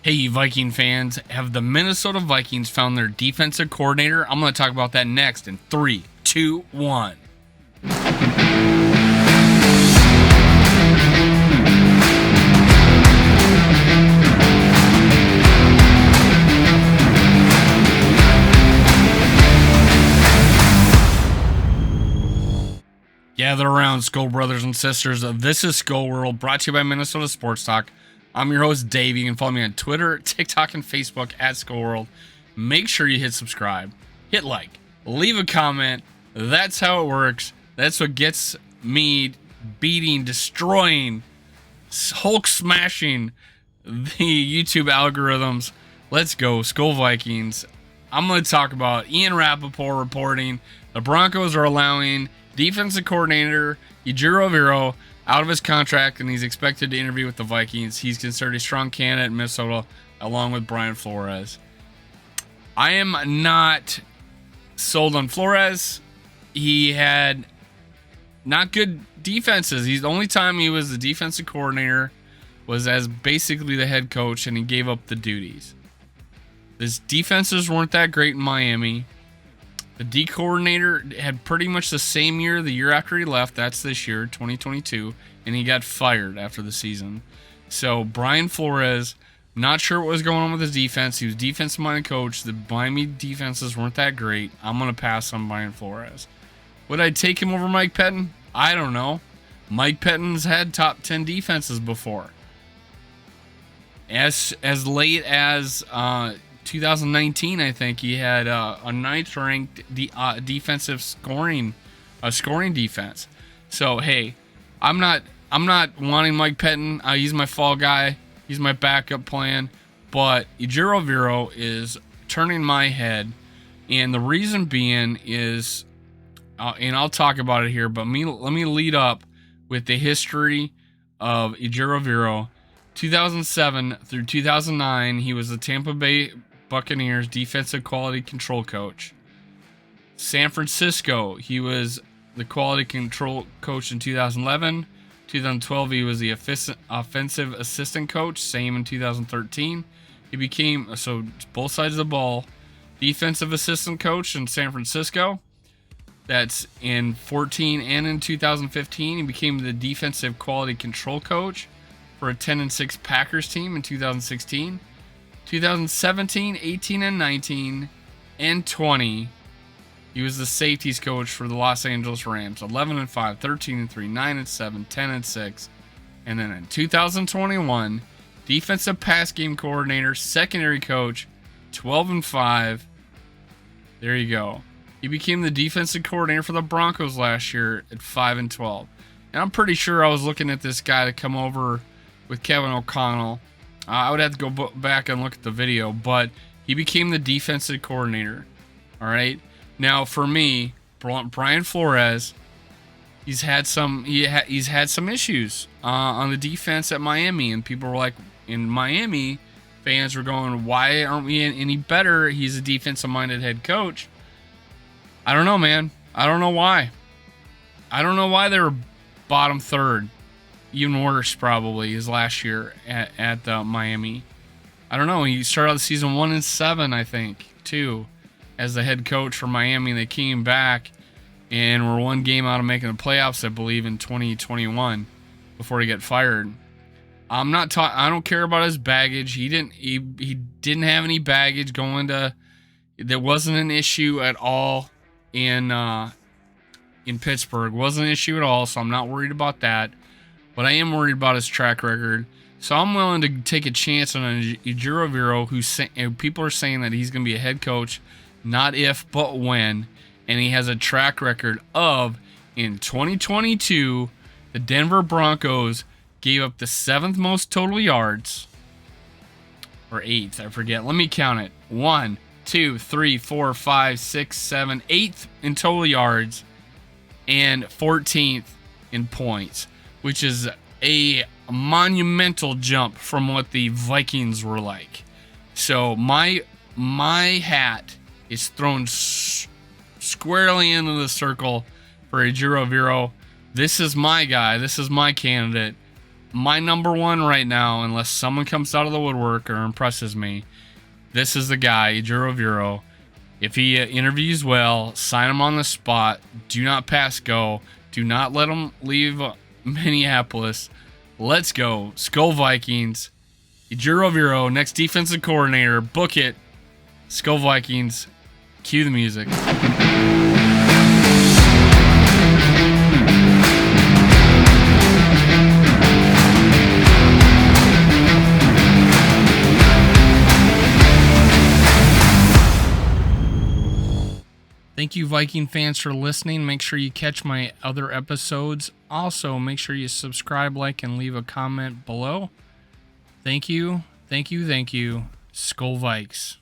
Hey, Viking fans, have the Minnesota Vikings found their defensive coordinator? I'm going to talk about that next in 3, 2, 1. Gather around, Skull brothers and sisters. This is Skull World, brought to you by Minnesota Sports Talk. I'm your host, Dave. You can follow me on Twitter, TikTok, and Facebook at Skull World. Make sure you hit subscribe, hit like, leave a comment. That's how it works. That's what gets me beating, destroying, Hulk smashing the YouTube algorithms. Let's go, Skull Vikings. I'm going to talk about Ian Rappaport reporting the Broncos are allowing defensive coordinator Ejiro Evero out of his contract, and he's expected to interview with the Vikings. He's considered a strong candidate in Minnesota, along with Brian Flores. I am not sold on Flores. He had not good defenses. The only time he was the defensive coordinator was as basically the head coach, and he gave up the duties. His defenses weren't that great in Miami. The D coordinator had pretty much the same year the year after he left. That's this year, 2022, and he got fired after the season. So Brian Flores, not sure what was going on with his defense. He was defensive-minded coach. The Miami defenses weren't that great. I'm going to pass on Brian Flores. Would I take him over Mike Pettin? I don't know. Mike Pettin's had top 10 defenses before. As late as 2019, I think he had a ninth-ranked defensive scoring defense. So hey, I'm not wanting Mike Pettin. He's my fall guy. He's my backup plan. But Ejiro Evero is turning my head, and the reason being is, and I'll talk about it here. But let me lead up with the history of Ejiro Evero. 2007 through 2009, he was the Tampa Bay Buccaneers defensive quality control coach. San Francisco, he was the quality control coach in 2011. 2012, he was the offensive assistant coach. Same in 2013. He became, so both sides of the ball, defensive assistant coach in San Francisco. That's in 14 and in 2015. He became the defensive quality control coach for a 10-6 Packers team in 2016. 2017, 18, and 19, and 20, he was the safeties coach for the Los Angeles Rams. 11-5, 13-3, 9-7, 10-6, and then in 2021, defensive pass game coordinator, secondary coach, 12-5. There you go. He became the defensive coordinator for the Broncos last year at 5-12. And I'm pretty sure I was looking at this guy to come over with Kevin O'Connell. I would have to go back and look at the video, but he became the defensive coordinator. All right. Now, for me, Brian Flores, he's had some issues on the defense at Miami, and people were like, in Miami, fans were going, "Why aren't we any better? He's a defensive-minded head coach." I don't know, man. I don't know why. I don't know why they were bottom third. Even worse, probably, is last year at Miami. I don't know. He started out the season 1-7, I think, too, as the head coach for Miami. They came back and were one game out of making the playoffs, I believe, in 2021 before he got fired. I don't care about his baggage. He didn't have any baggage going to. There wasn't an issue at all in Pittsburgh. Wasn't an issue at all, so I'm not worried about that. But I am worried about his track record. So I'm willing to take a chance on Ejiro Evero, who people are saying that he's going to be a head coach, not if, but when. And he has a track record of, in 2022, the Denver Broncos gave up the 7th most total yards. Or 8th, I forget. Let me count it. 1, 2, 3, 4, 5, 6, 7, 8th in total yards, and 14th in points, which is a monumental jump from what the Vikings were like. So my hat is thrown squarely into the circle for Ejiro Evero. This is my guy. This is my candidate. my number one right now, unless someone comes out of the woodwork or impresses me, this is the guy, Ejiro Evero. If he interviews well, sign him on the spot. Do not pass go. Do not let him leave Minneapolis. Let's go. Skull Vikings. Ejiro Evero, next defensive coordinator. Book it. Skull Vikings. Cue the music. Thank you, Viking fans, for listening. Make sure you catch my other episodes. Also, make sure you subscribe, like, and leave a comment below. Thank you. Thank you. Thank you. Skull Vikes.